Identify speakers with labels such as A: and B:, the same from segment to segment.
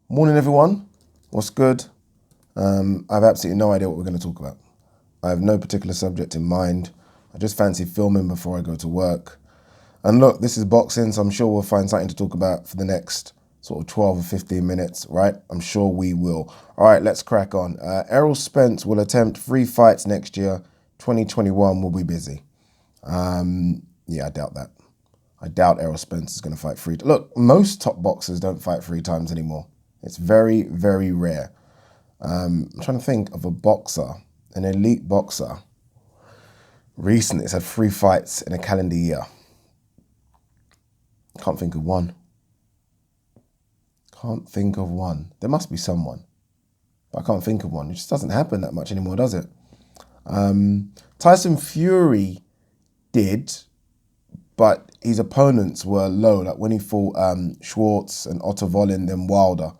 A: Morning, everyone. What's good? I have absolutely no idea what we're going to talk about. I have no particular subject in mind. I just fancy filming before I go to work. And look, this is boxing, so I'm sure we'll find something to talk about for the next sort of 12 or 15 minutes, right? I'm sure we will. All right, let's crack on. Errol Spence will attempt 3 fights next year. 2021 will be busy. Yeah, I doubt that. I doubt Errol Spence is going to fight three. Look, most top boxers don't fight 3 times anymore. It's very, very rare. I'm trying to think of a boxer, an elite boxer, recently has had 3 fights in a calendar year. Can't think of one. Can't think of one. There must be someone, but I can't think of one. It just doesn't happen that much anymore, does it? Tyson Fury did, but his opponents were low. Like when he fought Schwartz and Otto Wallin, then Wilder.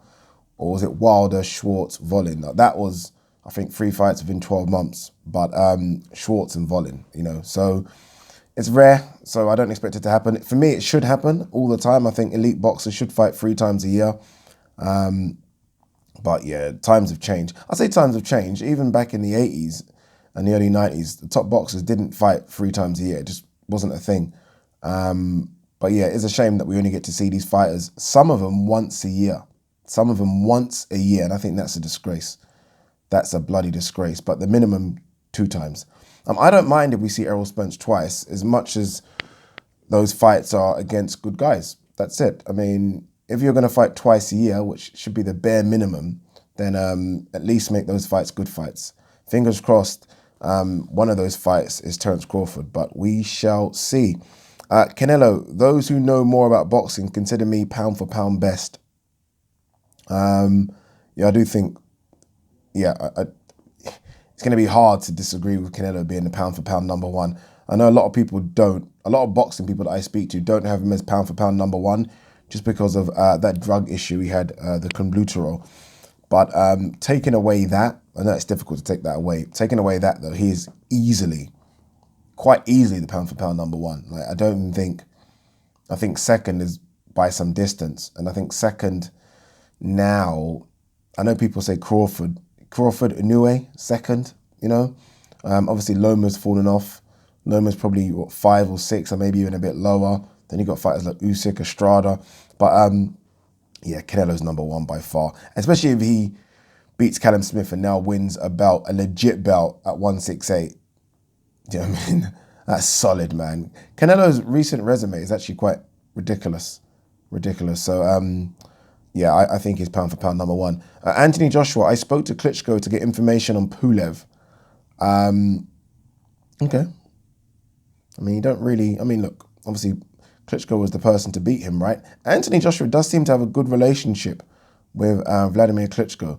A: Or was it Wilder, Schwartz, Wallin? Like that was, I think, 3 fights within 12 months. But Schwartz and Wallin, So it's rare, so I don't expect it to happen. For me, it should happen all the time. I think elite boxers should fight 3 times a year. But yeah, times have changed. I say times have changed. Even back in the 80s and the early 90s, the top boxers didn't fight 3 times a year. It just wasn't a thing. But yeah, it's a shame that we only get to see these fighters, some of them once a year. Some of them once a year, and I think that's a disgrace. That's a bloody disgrace, but the minimum 2 times. I don't mind if we see Errol Spence twice, as much as those fights are against good guys. That's it. I mean, if you're going to fight twice a year, which should be the bare minimum, then at least make those fights good fights. Fingers crossed, one of those fights is Terence Crawford, but we shall see. Canelo, those who know more about boxing consider me pound for pound best. Yeah, I do think, it's going to be hard to disagree with Canelo being the pound for pound number one. I know a lot of people don't. A lot of boxing people that I speak to don't have him as pound for pound number one, just because of that drug issue he had, the clenbuterol. But taking away that, I know it's difficult to take that away. Taking away that though, he is quite easily the pound for pound number one. Like I think second is by some distance, and I think second. Now, I know people say Crawford Inoue, second, Obviously, Loma's fallen off. Loma's probably, 5 or 6, or maybe even a bit lower. Then you got fighters like Usyk, Estrada. But, yeah, Canelo's number one by far. Especially if he beats Callum Smith and now wins a belt, a legit belt at 168. Do you know what I mean? That's solid, man. Canelo's recent resume is actually quite ridiculous. So, yeah, I think he's pound for pound number one. Anthony Joshua, I spoke to Klitschko to get information on Pulev. Okay. I mean, look, obviously Klitschko was the person to beat him, right? Anthony Joshua does seem to have a good relationship with Vladimir Klitschko.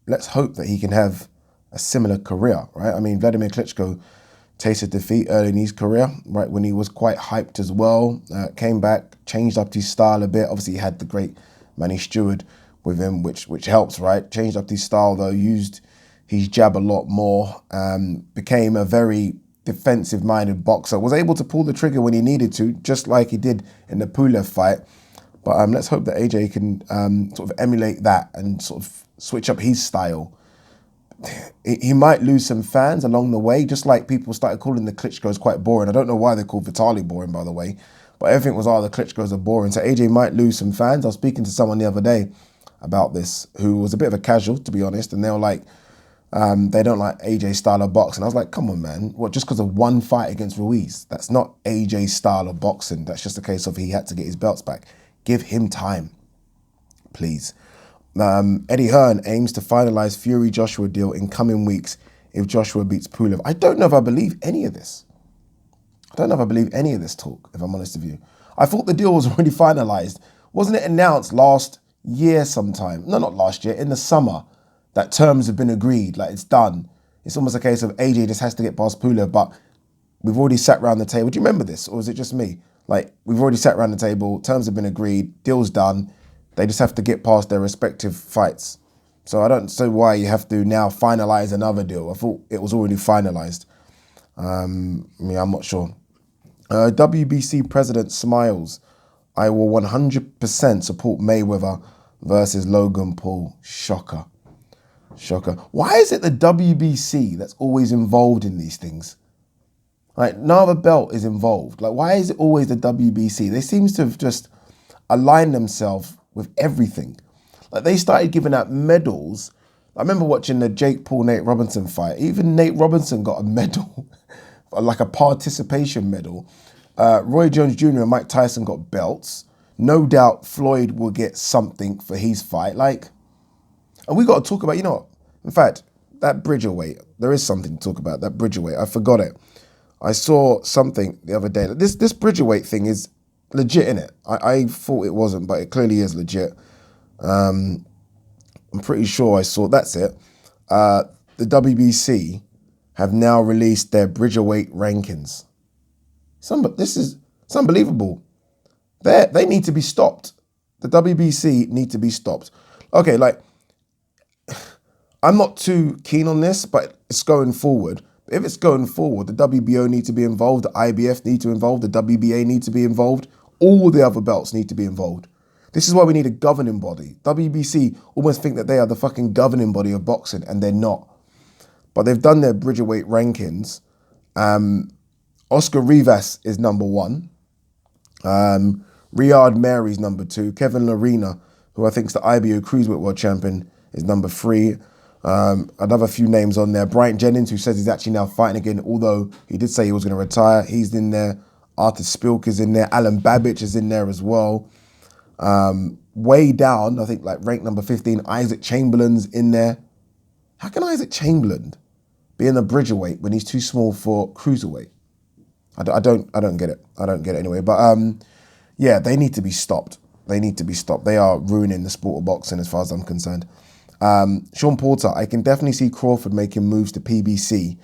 A: Let's hope that he can have a similar career, right? I mean, Vladimir Klitschko tasted defeat early in his career, right, when he was quite hyped as well. Came back, changed up his style a bit. Obviously, he had the great Manny Stewart with him, which helps, right? Changed up his style, though, used his jab a lot more, became a very defensive-minded boxer, was able to pull the trigger when he needed to, just like he did in the Pulev fight. But let's hope that AJ can sort of emulate that and sort of switch up his style. He might lose some fans along the way, just like people started calling the Klitschko's quite boring. I don't know why they called Vitaly boring, by the way, but everything was, the Klitschko's are boring. So AJ might lose some fans. I was speaking to someone the other day about this who was a bit of a casual, to be honest, and they were like, they don't like AJ's style of boxing. I was like, come on, man. What, just because of one fight against Ruiz? That's not AJ's style of boxing. That's just a case of he had to get his belts back. Give him time, please. Eddie Hearn aims to finalise Fury-Joshua deal in coming weeks if Joshua beats Pulev. I don't know if I believe any of this. I don't know if I believe any of this talk, if I'm honest with you. I thought the deal was already finalised. Wasn't it announced last year sometime? No, not last year, in the summer, that terms have been agreed, like it's done. It's almost a case of AJ just has to get past Pulev, but we've already sat around the table. Do you remember this, or is it just me? Like, we've already sat around the table, terms have been agreed, deal's done. They just have to get past their respective fights. So I don't see why you have to now finalise another deal. I thought it was already finalised. I'm not sure. WBC president smiles. I will 100% support Mayweather versus Logan Paul. Shocker. Shocker. Why is it the WBC that's always involved in these things? Like, no other belt is involved. Like, why is it always the WBC? They seem to have just aligned themselves with everything. Like, they started giving out medals. I remember watching the Jake Paul-Nate Robinson fight. Even Nate Robinson got a medal, like a participation medal. Roy Jones Jr. and Mike Tyson got belts. No doubt Floyd will get something for his fight. Like, and we got to talk about, you know what? In fact, that Bridgerweight, there is something to talk about, that Bridgerweight. I forgot it. I saw something the other day. This Bridgerweight thing is legit, innit? I thought it wasn't, but it clearly is legit. I'm pretty sure I saw, that's it. The WBC have now released their Bridgerweight rankings. It's unbelievable. They need to be stopped. The WBC need to be stopped. Okay, like, I'm not too keen on this, but it's going forward. If it's going forward, the WBO need to be involved, the IBF need to be involved, the WBA need to be involved, all the other belts need to be involved. This is why we need a governing body. WBC almost think that they are the fucking governing body of boxing, and they're not. But they've done their Bridgerweight rankings. Oscar Rivas is number 1. Riyad Mary's number 2. Kevin Lerena, who I think is the IBO Cruiserweight World Champion, is number 3. Another few names on there. Bryant Jennings, who says he's actually now fighting again, although he did say he was going to retire. He's in there. Arthur Spilk is in there. Alan Babich is in there as well. Way down, I think like ranked number 15, Isaac Chamberlain's in there. How can Isaac Chamberlain be in a Bridgerweight when he's too small for Cruiserweight? I don't get it. I don't get it anyway. But yeah, they need to be stopped. They need to be stopped. They are ruining the sport of boxing as far as I'm concerned. Sean Porter, I can definitely see Crawford making moves to PBC.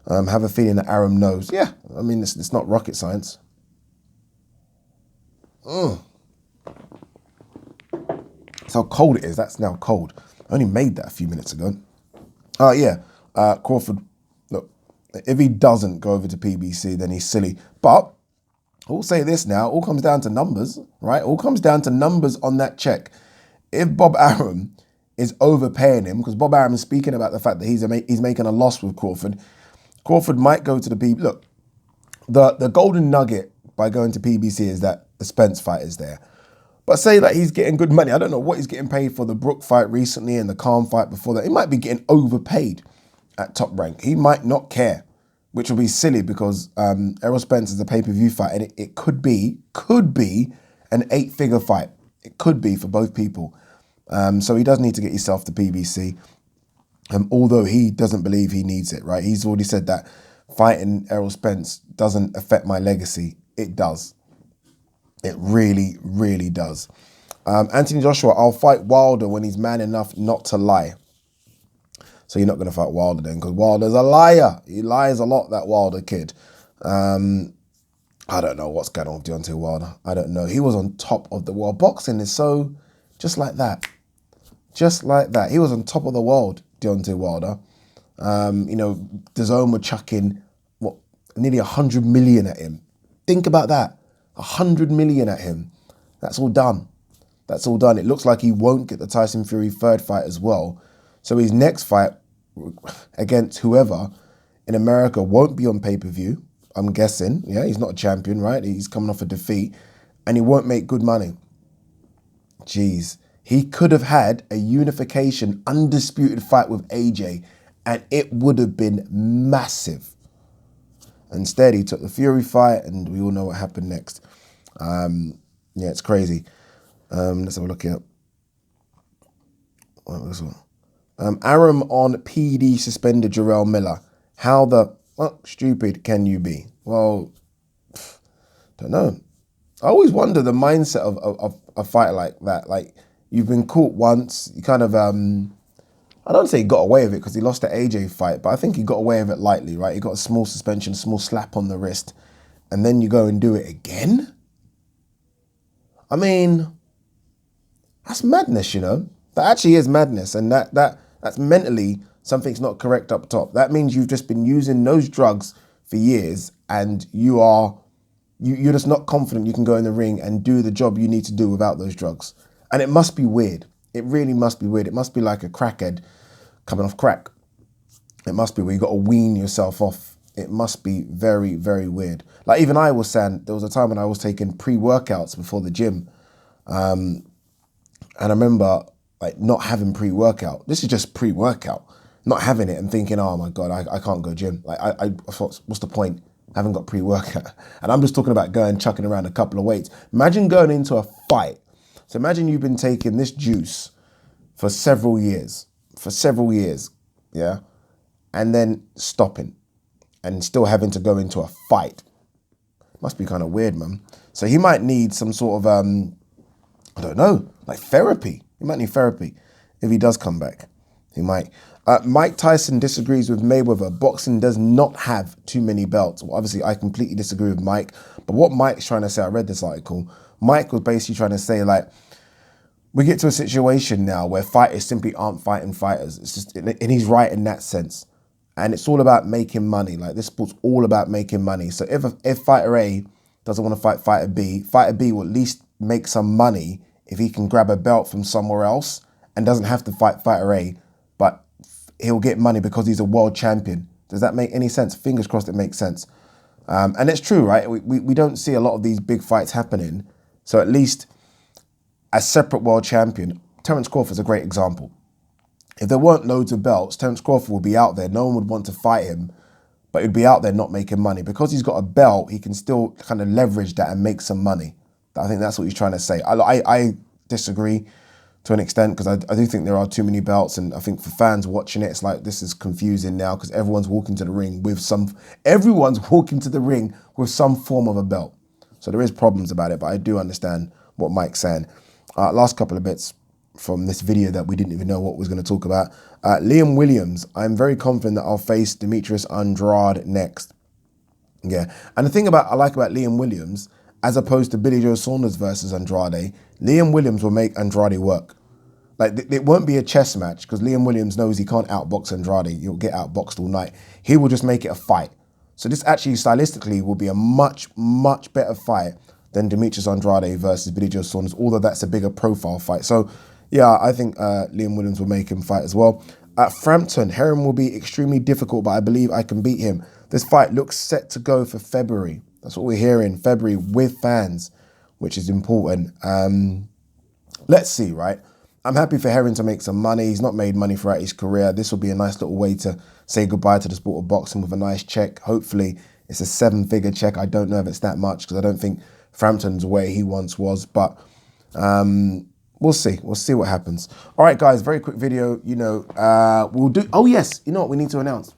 A: Have a feeling that Arum knows. Yeah, I mean, it's not rocket science. That's how cold it is. That's now cold. I only made that a few minutes ago. Crawford, look, if he doesn't go over to PBC, then he's silly. But I'll say this now, all comes down to numbers, right? All comes down to numbers on that check. If Bob Arum is overpaying him, because Bob Arum is speaking about the fact that he's making a loss with Crawford, Crawford might go to the PBC. Look, the golden nugget by going to PBC is that the Spence fight is there. But say that he's getting good money. I don't know what he's getting paid for the Brook fight recently and the Khan fight before that. He might be getting overpaid at Top Rank. He might not care, which will be silly because Errol Spence is a pay-per-view fight, and it could be an 8-figure fight. It could be for both people. So he does need to get himself to PBC, although he doesn't believe he needs it, right? He's already said that fighting Errol Spence doesn't affect my legacy. It does. It really, really does. Anthony Joshua, I'll fight Wilder when he's man enough not to lie. So you're not going to fight Wilder then, because Wilder's a liar. He lies a lot, that Wilder kid. I don't know what's going on with Deontay Wilder. I don't know. He was on top of the world. Boxing is so, just like that. Just like that. He was on top of the world, Deontay Wilder. DAZN were chucking, nearly 100 million at him. Think about that. 100 million at him. That's all done. That's all done. It looks like he won't get the Tyson Fury third fight as well. So his next fight against whoever in America won't be on pay-per-view, I'm guessing. Yeah, he's not a champion, right? He's coming off a defeat, and he won't make good money. Jeez. He could have had a unification, undisputed fight with AJ, and it would have been massive. Instead, he took the Fury fight, and we all know what happened next. It's crazy. Let's have a look here. What was this one? Arum on PD suspended Jarrell Miller. How the stupid can you be? Well, don't know. I always wonder the mindset of a fighter like that. Like, you've been caught once, you kind of, I don't say he got away with it because he lost the AJ fight, but I think he got away with it lightly, right? He got a small suspension, a small slap on the wrist, and then you go and do it again? I mean, that's madness, you know? That actually is madness, and that's mentally something's not correct up top. That means you've just been using those drugs for years, and you're just not confident you can go in the ring and do the job you need to do without those drugs. And it must be weird. It really must be weird. It must be like a crackhead coming off crack. It must be where you got to wean yourself off. It must be very, very weird. Like even I was saying, there was a time when I was taking pre-workouts before the gym. And I remember like not having pre-workout. This is just pre-workout. Not having it and thinking, oh my God, I can't go gym. Like I thought, what's the point? I haven't got pre-workout. And I'm just talking about going chucking around a couple of weights. Imagine going into a fight. So imagine you've been taking this juice for several years, yeah? And then stopping and still having to go into a fight. Must be kind of weird, man. So he might need some sort of, I don't know, like therapy. He might need therapy if he does come back. He might. Mike Tyson disagrees with Mayweather. Boxing does not have too many belts. Well, obviously, I completely disagree with Mike. But what Mike's trying to say, I read this article. Mike was basically trying to say, like, we get to a situation now where fighters simply aren't fighting fighters. It's just, and he's right in that sense. And it's all about making money. Like this sport's all about making money. So if fighter A doesn't want to fight fighter B will at least make some money if he can grab a belt from somewhere else and doesn't have to fight fighter A, but he'll get money because he's a world champion. Does that make any sense? Fingers crossed it makes sense. And it's true, right? We don't see a lot of these big fights happening. So at least a separate world champion, Terence Crawford's a great example. If there weren't loads of belts, Terence Crawford would be out there. No one would want to fight him, but he'd be out there not making money. Because he's got a belt, he can still kind of leverage that and make some money. I think that's what he's trying to say. I disagree to an extent because I do think there are too many belts, and I think for fans watching it, it's like this is confusing now because everyone's walking to the ring with some form of a belt. So there is problems about it, but I do understand what Mike's saying. Last couple of bits from this video that we didn't even know what was going to talk about. Liam Williams, I'm very confident that I'll face Demetrius Andrade next. Yeah, and the thing I like about Liam Williams, as opposed to Billy Joe Saunders versus Andrade, Liam Williams will make Andrade work. Like, it won't be a chess match because Liam Williams knows he can't outbox Andrade. You'll get outboxed all night. He will just make it a fight. So this actually stylistically will be a much, much better fight than Demetrius Andrade versus Billy Joe Saunders, although that's a bigger profile fight. So, yeah, I think Liam Williams will make him fight as well. At Frampton, Heron will be extremely difficult, but I believe I can beat him. This fight looks set to go for February. That's what we're hearing, February with fans, which is important. Let's see, right? I'm happy for Heron to make some money. He's not made money throughout his career. This will be a nice little way to say goodbye to the sport of boxing with a nice check. Hopefully, it's a 7-figure check. I don't know if it's that much because I don't think Frampton's where he once was, but we'll see. We'll see what happens. All right, guys, very quick video. We'll do, oh yes, you know what we need to announce?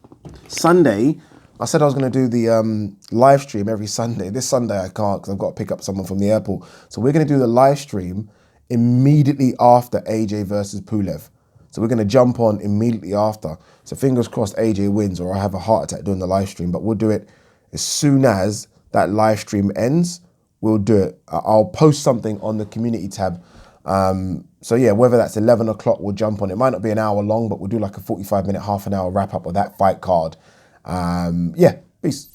A: Sunday, I said I was going to do the live stream every Sunday. This Sunday I can't because I've got to pick up someone from the airport. So we're going to do the live stream immediately after AJ versus Pulev. So we're going to jump on immediately after. So fingers crossed AJ wins or I have a heart attack doing the live stream, but we'll do it as soon as that live stream ends. We'll do it. I'll post something on the community tab. So yeah, whether that's 11 o'clock, we'll jump on. It might not be an hour long, but we'll do like a 45-minute, half an hour wrap up of that fight card. Yeah, peace.